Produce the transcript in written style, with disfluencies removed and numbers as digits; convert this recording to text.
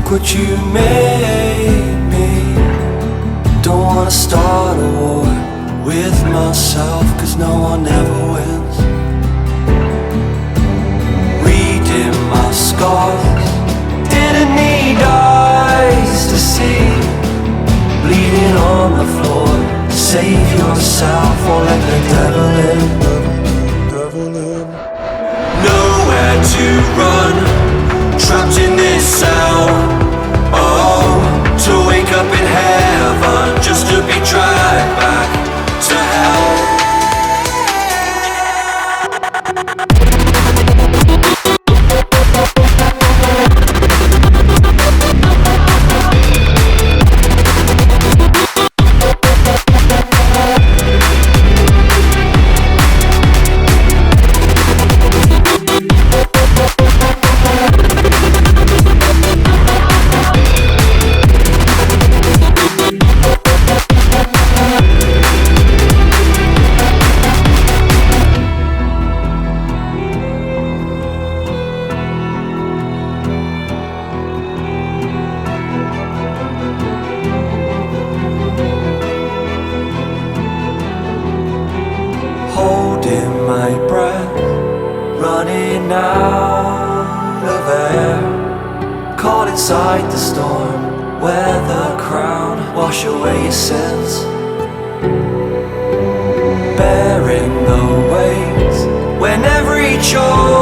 what you made me. Don't wanna start a war with myself, 'cause no one ever wins. Reading my scars, didn't need eyes to see. Bleeding on the floor, save yourself or let the devil in. Nowhere to run, trapped in this cell. Oh, to wake up in heaven, just to be dragged back to hell. Holding my breath, running out of air. Caught inside the storm, wear the crown, wash away your sins. Bearing the weight when every choice